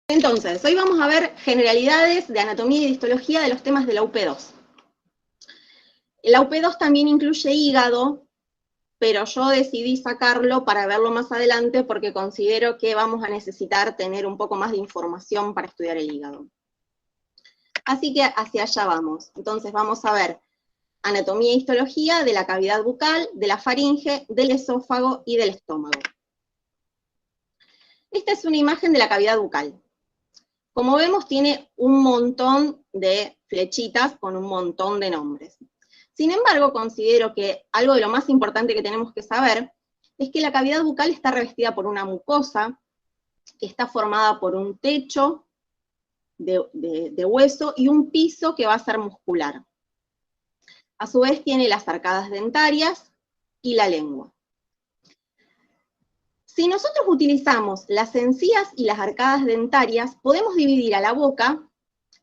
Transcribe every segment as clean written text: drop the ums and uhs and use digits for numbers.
Entonces, hoy vamos a ver generalidades de anatomía y de histología de los temas de la UP2. La UP2 también incluye hígado, pero yo decidí sacarlo para verlo más adelante porque considero que vamos a necesitar tener un poco más de información para estudiar el hígado. Así que hacia allá vamos. Entonces vamos a ver anatomía e histología de la cavidad bucal, de la faringe, del esófago y del estómago. Esta es una imagen de la cavidad bucal. Como vemos, tiene un montón de flechitas con un montón de nombres. Sin embargo, considero que algo de lo más importante que tenemos que saber es que la cavidad bucal está revestida por una mucosa que está formada por un techo de hueso y un piso que va a ser muscular. A su vez tiene las arcadas dentarias y la lengua. Si nosotros utilizamos las encías y las arcadas dentarias, podemos dividir a la boca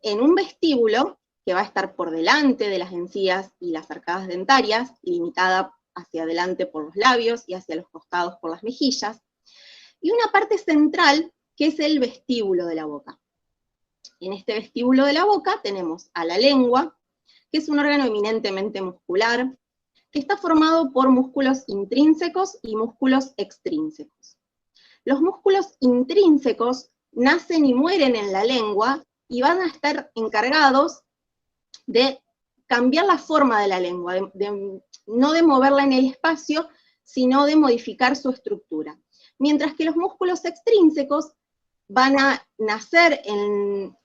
en un vestíbulo que va a estar por delante de las encías y las arcadas dentarias, limitada hacia adelante por los labios y hacia los costados por las mejillas, y una parte central que es el vestíbulo de la boca. En este vestíbulo de la boca tenemos a la lengua, que es un órgano eminentemente muscular, que está formado por músculos intrínsecos y músculos extrínsecos. Los músculos intrínsecos nacen y mueren en la lengua y van a estar encargados de cambiar la forma de la lengua, no de moverla en el espacio, sino de modificar su estructura. Mientras que los músculos extrínsecos van a nacer en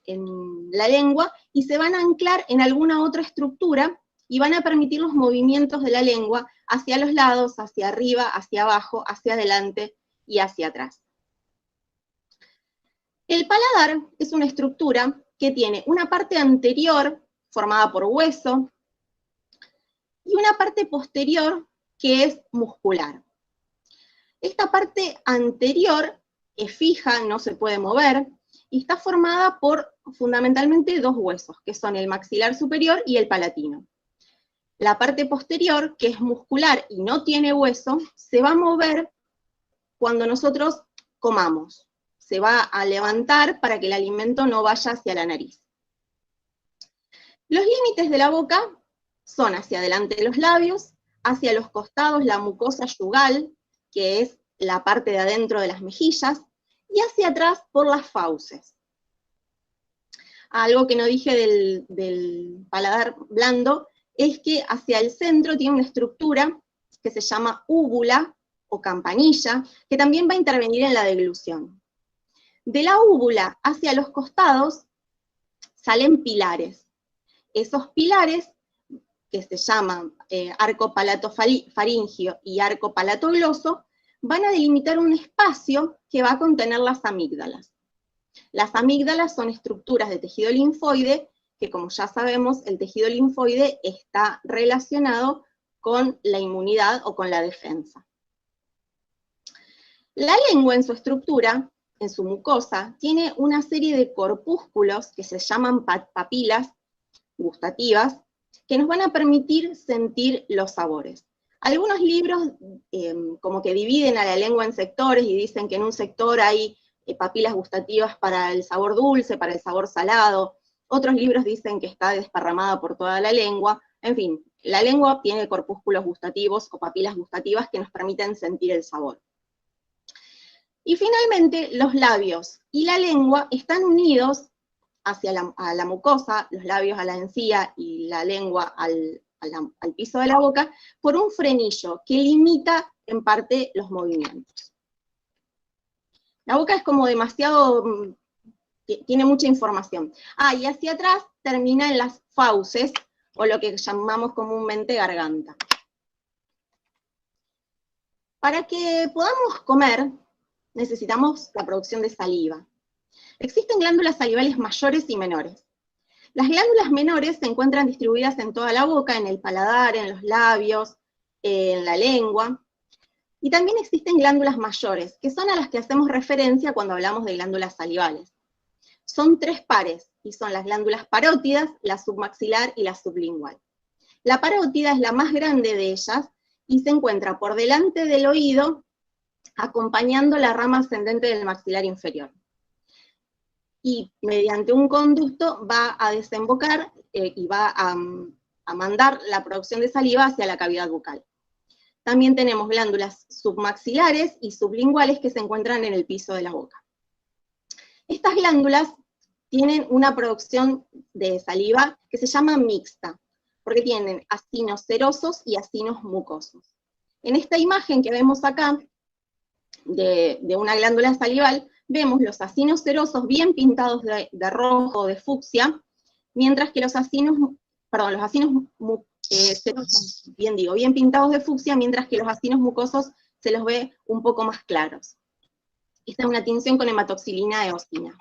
la lengua y se van a anclar en alguna otra estructura y van a permitir los movimientos de la lengua hacia los lados, hacia arriba, hacia abajo, hacia adelante y hacia atrás. El paladar es una estructura que tiene una parte anterior formada por hueso y una parte posterior que es muscular. Esta parte anterior es fija, no se puede mover, y está formada por fundamentalmente dos huesos, que son el maxilar superior y el palatino. La parte posterior, que es muscular y no tiene hueso, se va a mover cuando nosotros comamos. Se va a levantar para que el alimento no vaya hacia la nariz. Los límites de la boca son hacia adelante los labios, hacia los costados la mucosa yugal, que es la parte de adentro de las mejillas, y hacia atrás por las fauces. Algo que no dije del paladar blando es que hacia el centro tiene una estructura que se llama úvula o campanilla, que también va a intervenir en la deglución. De la úvula hacia los costados salen pilares. Esos pilares, que se llaman arco palatofaringio y arco palatogloso, van a delimitar un espacio que va a contener las amígdalas. Las amígdalas son estructuras de tejido linfoide, que como ya sabemos, el tejido linfoide está relacionado con la inmunidad o con la defensa. La lengua en su estructura, en su mucosa, tiene una serie de corpúsculos que se llaman papilas gustativas, que nos van a permitir sentir los sabores. Algunos libros como que dividen a la lengua en sectores y dicen que en un sector hay papilas gustativas para el sabor dulce, para el sabor salado. Otros libros dicen que está desparramada por toda la lengua. En fin, la lengua tiene corpúsculos gustativos o papilas gustativas que nos permiten sentir el sabor. Y finalmente, los labios y la lengua están unidos hacia la mucosa, los labios a la encía y la lengua al piso de la boca, por un frenillo que limita en parte los movimientos. La boca es como demasiado, tiene mucha información. Y hacia atrás termina en las fauces, o lo que llamamos comúnmente garganta. Para que podamos comer, necesitamos la producción de saliva. Existen glándulas salivales mayores y menores. Las glándulas menores se encuentran distribuidas en toda la boca, en el paladar, en los labios, en la lengua. Y también existen glándulas mayores, que son a las que hacemos referencia cuando hablamos de glándulas salivales. Son tres pares, y son las glándulas parótidas, la submaxilar y la sublingual. La parótida es la más grande de ellas, y se encuentra por delante del oído, acompañando la rama ascendente del maxilar inferior. y mediante un conducto va a desembocar y va a mandar la producción de saliva hacia la cavidad bucal. También tenemos glándulas submaxilares y sublinguales que se encuentran en el piso de la boca. Estas glándulas tienen una producción de saliva que se llama mixta, porque tienen acinos serosos y acinos mucosos. En esta imagen que vemos acá, de una glándula salival, vemos los acinos serosos bien pintados de rojo o de fucsia, mientras que los acinos serosos, bien pintados de fucsia, mientras que los acinos mucosos se los ve un poco más claros. Esta es una tinción con hematoxilina eosina.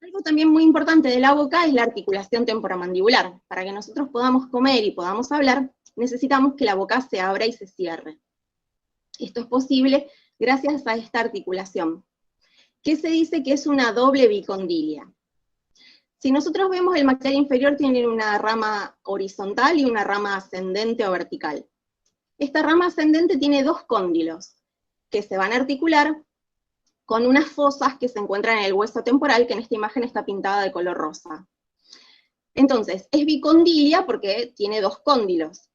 Algo también muy importante de la boca es la articulación temporomandibular. Para que nosotros podamos comer y podamos hablar, necesitamos que la boca se abra y se cierre. Esto es posible gracias a esta articulación, que se dice que es una doble bicondilia. Si nosotros vemos, el maxilar inferior tiene una rama horizontal y una rama ascendente o vertical. Esta rama ascendente tiene dos cóndilos, que se van a articular con unas fosas que se encuentran en el hueso temporal, que en esta imagen está pintada de color rosa. Entonces, es bicondilia porque tiene dos cóndilos,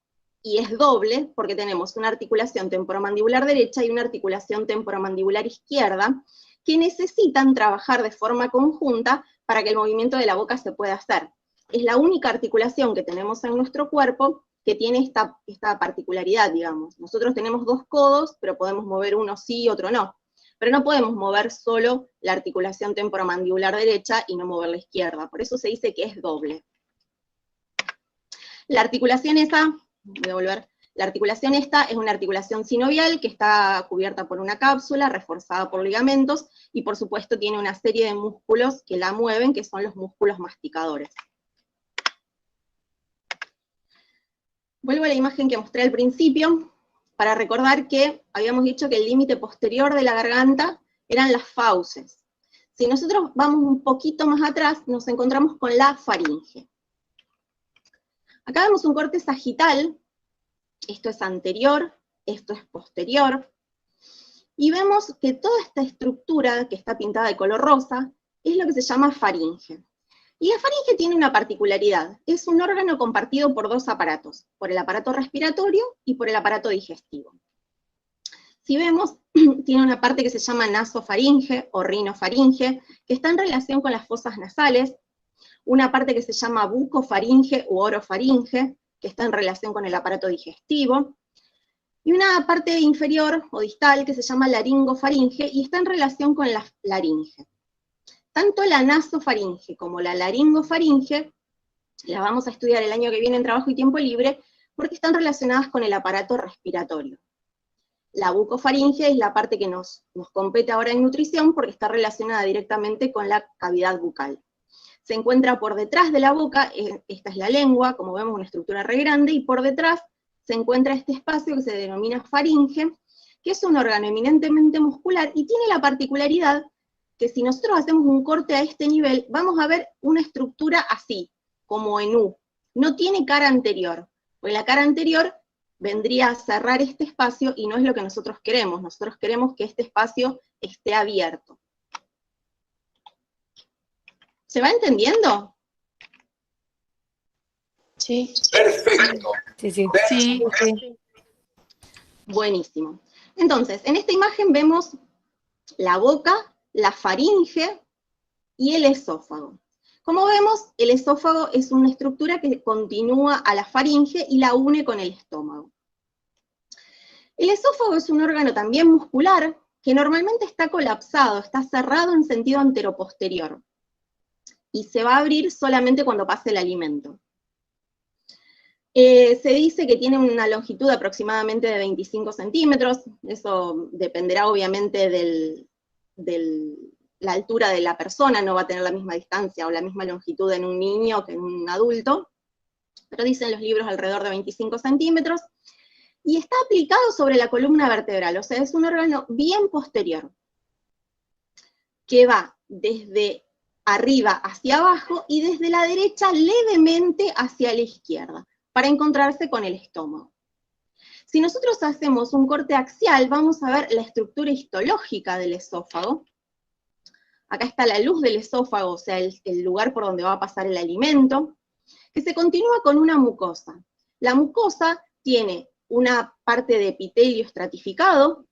y es doble porque tenemos una articulación temporomandibular derecha y una articulación temporomandibular izquierda, que necesitan trabajar de forma conjunta para que el movimiento de la boca se pueda hacer. Es la única articulación que tenemos en nuestro cuerpo que tiene esta particularidad, digamos. Nosotros tenemos dos codos, pero podemos mover uno sí y otro no. Pero no podemos mover solo la articulación temporomandibular derecha y no mover la izquierda. Por eso se dice que es doble. La articulación esta es una articulación sinovial que está cubierta por una cápsula, reforzada por ligamentos, y por supuesto tiene una serie de músculos que la mueven, que son los músculos masticadores. Vuelvo a la imagen que mostré al principio, para recordar que habíamos dicho que el límite posterior de la garganta eran las fauces. Si nosotros vamos un poquito más atrás, nos encontramos con la faringe. Acá vemos un corte sagital, esto es anterior, esto es posterior, y vemos que toda esta estructura que está pintada de color rosa es lo que se llama faringe. Y la faringe tiene una particularidad, es un órgano compartido por dos aparatos, por el aparato respiratorio y por el aparato digestivo. Si vemos, tiene una parte que se llama nasofaringe o rinofaringe, que está en relación con las fosas nasales, una parte que se llama bucofaringe u orofaringe, que está en relación con el aparato digestivo, y una parte inferior o distal que se llama laringofaringe y está en relación con la laringe. Tanto la nasofaringe como la laringofaringe las vamos a estudiar el año que viene en Trabajo y Tiempo Libre porque están relacionadas con el aparato respiratorio. La bucofaringe es la parte que nos compete ahora en nutrición porque está relacionada directamente con la cavidad bucal. Se encuentra por detrás de la boca, esta es la lengua, como vemos una estructura re grande, y por detrás se encuentra este espacio que se denomina faringe, que es un órgano eminentemente muscular y tiene la particularidad que si nosotros hacemos un corte a este nivel, vamos a ver una estructura así, como en U. No tiene cara anterior, porque la cara anterior vendría a cerrar este espacio y no es lo que nosotros queremos que este espacio esté abierto. ¿Se va entendiendo? Sí. Perfecto. Sí. Buenísimo. Entonces, en esta imagen vemos la boca, la faringe y el esófago. Como vemos, el esófago es una estructura que continúa a la faringe y la une con el estómago. El esófago es un órgano también muscular que normalmente está colapsado, está cerrado en sentido anteroposterior, y se va a abrir solamente cuando pase el alimento. Se dice que tiene una longitud aproximadamente de 25 centímetros, eso dependerá obviamente de la altura de la persona, no va a tener la misma distancia o la misma longitud en un niño que en un adulto, pero dicen los libros alrededor de 25 centímetros, y está aplicado sobre la columna vertebral, o sea, es un órgano bien posterior, que va desde arriba hacia abajo y desde la derecha levemente hacia la izquierda, para encontrarse con el estómago. Si nosotros hacemos un corte axial, vamos a ver la estructura histológica del esófago, acá está la luz del esófago, o sea, el lugar por donde va a pasar el alimento, que se continúa con una mucosa. La mucosa tiene una parte de epitelio estratificado,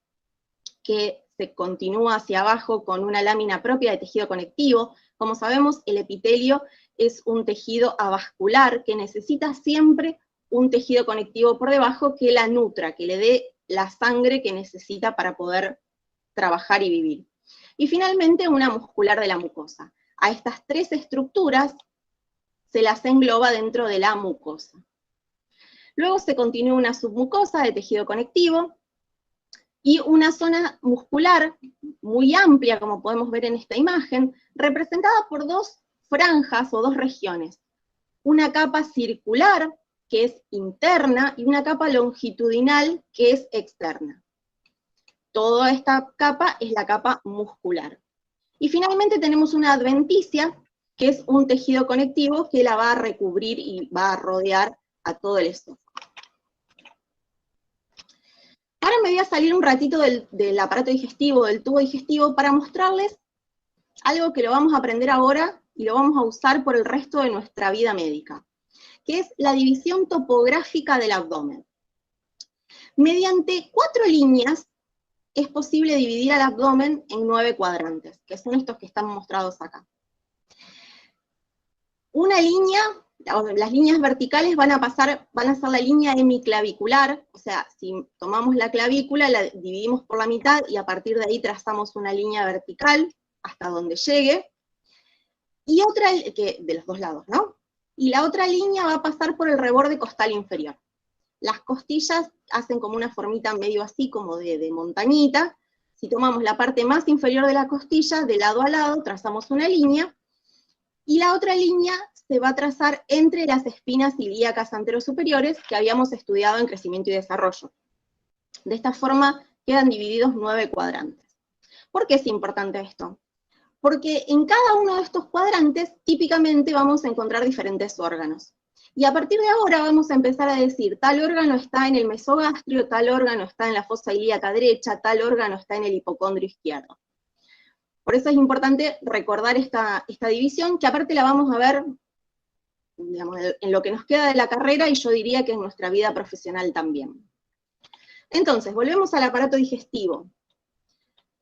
que se continúa hacia abajo con una lámina propia de tejido conectivo. Como sabemos, el epitelio es un tejido avascular que necesita siempre un tejido conectivo por debajo que la nutra, que le dé la sangre que necesita para poder trabajar y vivir. Y finalmente una muscular de la mucosa. A estas tres estructuras se las engloba dentro de la mucosa. Luego se continúa una submucosa de tejido conectivo y una zona muscular muy amplia, como podemos ver en esta imagen, representada por dos franjas o dos regiones. Una capa circular, que es interna, y una capa longitudinal, que es externa. Toda esta capa es la capa muscular. Y finalmente tenemos una adventicia, que es un tejido conectivo que la va a recubrir y va a rodear a todo el esófago. Ahora me voy a salir un ratito del aparato digestivo, del tubo digestivo, para mostrarles algo que lo vamos a aprender ahora y lo vamos a usar por el resto de nuestra vida médica, que es la división topográfica del abdomen. Mediante 4 líneas es posible dividir al abdomen en 9 cuadrantes, que son estos que están mostrados acá. Una línea, las líneas verticales van a ser la línea hemiclavicular, o sea, si tomamos la clavícula, la dividimos por la mitad y a partir de ahí trazamos una línea vertical hasta donde llegue, y otra, de los dos lados, ¿no? Y la otra línea va a pasar por el reborde costal inferior. Las costillas hacen como una formita medio así, como de montañita. Si tomamos la parte más inferior de la costilla, de lado a lado, trazamos una línea, y la otra línea se va a trazar entre las espinas ilíacas anterosuperiores que habíamos estudiado en crecimiento y desarrollo. De esta forma quedan divididos 9 cuadrantes. ¿Por qué es importante esto? Porque en cada uno de estos cuadrantes típicamente vamos a encontrar diferentes órganos. Y a partir de ahora vamos a empezar a decir, tal órgano está en el mesogastrio, tal órgano está en la fosa ilíaca derecha, tal órgano está en el hipocondrio izquierdo. Por eso es importante recordar esta división, que aparte la vamos a ver, digamos, en lo que nos queda de la carrera, y yo diría que en nuestra vida profesional también. Entonces, volvemos al aparato digestivo.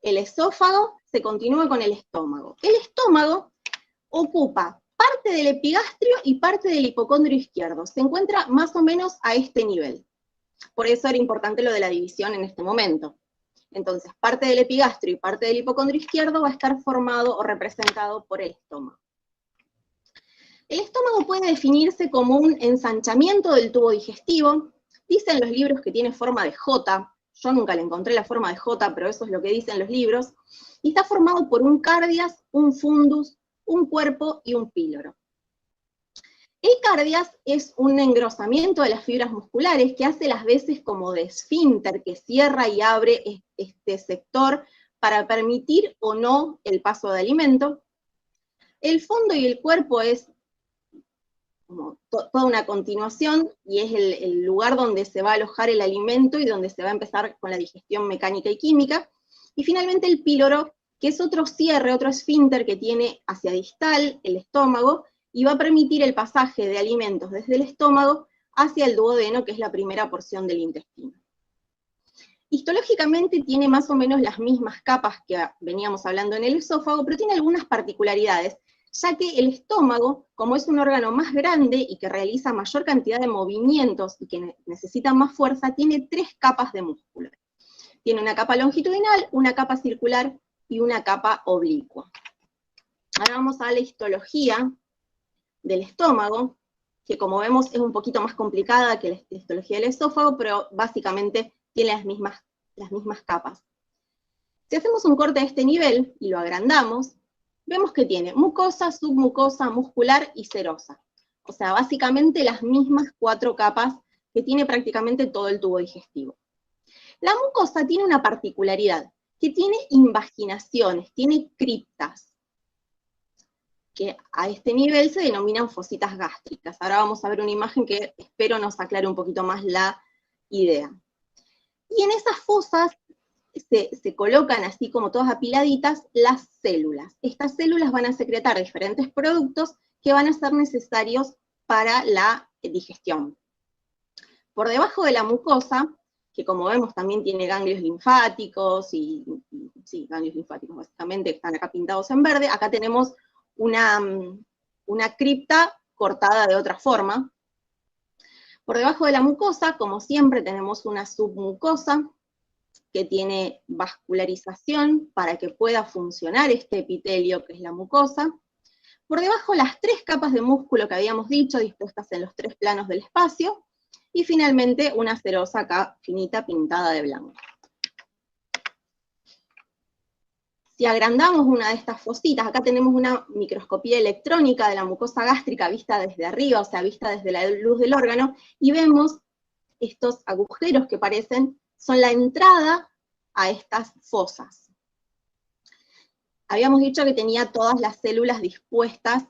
El esófago se continúa con el estómago. El estómago ocupa parte del epigastrio y parte del hipocondrio izquierdo. Se encuentra más o menos a este nivel. Por eso era importante lo de la división en este momento. Entonces, parte del epigastrio y parte del hipocondrio izquierdo va a estar formado o representado por el estómago. El estómago puede definirse como un ensanchamiento del tubo digestivo. Dicen los libros que tiene forma de J. Yo nunca le encontré la forma de J, pero eso es lo que dicen los libros. Y está formado por un cardias, un fundus, un cuerpo y un píloro. El cardias es un engrosamiento de las fibras musculares que hace las veces como de esfínter, que cierra y abre este sector para permitir o no el paso de alimento. El fondo y el cuerpo es como toda una continuación, y es el lugar donde se va a alojar el alimento y donde se va a empezar con la digestión mecánica y química. Y finalmente el píloro, que es otro cierre, otro esfínter que tiene hacia distal el estómago, y va a permitir el pasaje de alimentos desde el estómago hacia el duodeno, que es la primera porción del intestino. Histológicamente tiene más o menos las mismas capas que veníamos hablando en el esófago, pero tiene algunas particularidades, ya que el estómago, como es un órgano más grande y que realiza mayor cantidad de movimientos y que necesita más fuerza, tiene 3 capas de músculo. Tiene una capa longitudinal, una capa circular y una capa oblicua. Ahora vamos a la histología del estómago, que como vemos es un poquito más complicada que la histología del esófago, pero básicamente tiene las mismas capas. Si hacemos un corte de este nivel y lo agrandamos, vemos que tiene mucosa, submucosa, muscular y serosa. O sea, básicamente las mismas 4 capas que tiene prácticamente todo el tubo digestivo. La mucosa tiene una particularidad, que tiene invaginaciones, tiene criptas, que a este nivel se denominan fositas gástricas. Ahora vamos a ver una imagen que espero nos aclare un poquito más la idea. Y en esas fosas se colocan así como todas apiladitas las células. Estas células van a secretar diferentes productos que van a ser necesarios para la digestión. Por debajo de la mucosa, que como vemos también tiene ganglios linfáticos, sí, ganglios linfáticos básicamente, que están acá pintados en verde, acá tenemos una cripta cortada de otra forma. Por debajo de la mucosa, como siempre, tenemos una submucosa, que tiene vascularización para que pueda funcionar este epitelio que es la mucosa. Por debajo las 3 capas de músculo que habíamos dicho, dispuestas en los 3 planos del espacio, y finalmente una serosa acá finita pintada de blanco. Si agrandamos una de estas fositas, acá tenemos una microscopía electrónica de la mucosa gástrica vista desde arriba, o sea, vista desde la luz del órgano, y vemos estos agujeros que parecen son la entrada a estas fosas. Habíamos dicho que tenía todas las células dispuestas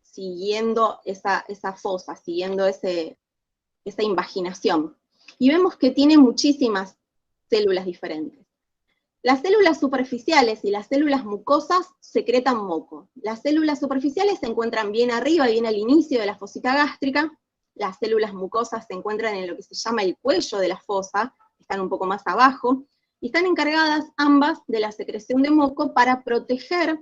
siguiendo esa fosa, siguiendo esa invaginación. Y vemos que tiene muchísimas células diferentes. Las células superficiales y las células mucosas secretan moco. Las células superficiales se encuentran bien arriba, bien al inicio de la fosita gástrica. Las células mucosas se encuentran en lo que se llama el cuello de la fosa, están un poco más abajo, y están encargadas ambas de la secreción de moco para proteger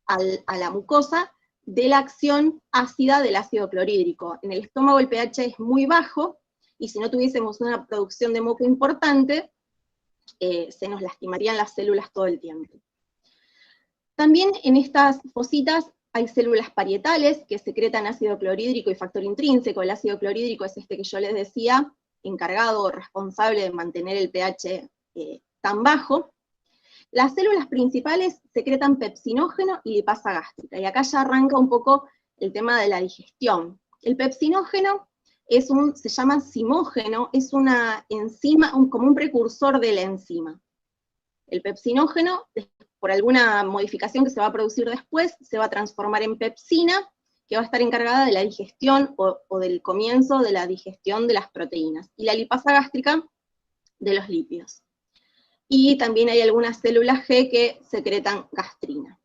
a la mucosa de la acción ácida del ácido clorhídrico. En el estómago el pH es muy bajo, y si no tuviésemos una producción de moco importante, se nos lastimarían las células todo el tiempo. También en estas fositas hay células parietales que secretan ácido clorhídrico y factor intrínseco. El ácido clorhídrico es este que yo les decía, encargado o responsable de mantener el pH tan bajo. Las células principales secretan pepsinógeno y lipasa gástrica, y acá ya arranca un poco el tema de la digestión. El pepsinógeno se llama zimógeno, es una enzima, como un precursor de la enzima. El pepsinógeno, por alguna modificación que se va a producir después, se va a transformar en pepsina, que va a estar encargada de la digestión o del comienzo de la digestión de las proteínas, y la lipasa gástrica de los lípidos. Y también hay algunas células G que secretan gastrina.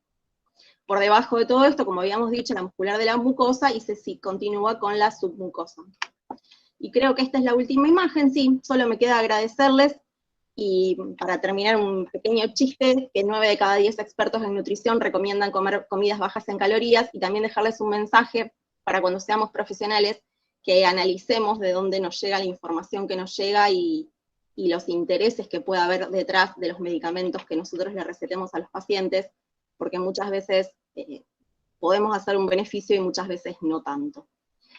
Por debajo de todo esto, como habíamos dicho, la muscular de la mucosa, y se continúa con la submucosa. Y creo que esta es la última imagen, sí, solo me queda agradecerles, y para terminar un pequeño chiste, que 9 de cada 10 expertos en nutrición recomiendan comer comidas bajas en calorías, y también dejarles un mensaje para cuando seamos profesionales, que analicemos de dónde nos llega la información que nos llega y los intereses que pueda haber detrás de los medicamentos que nosotros le recetemos a los pacientes, porque muchas veces podemos hacer un beneficio y muchas veces no tanto.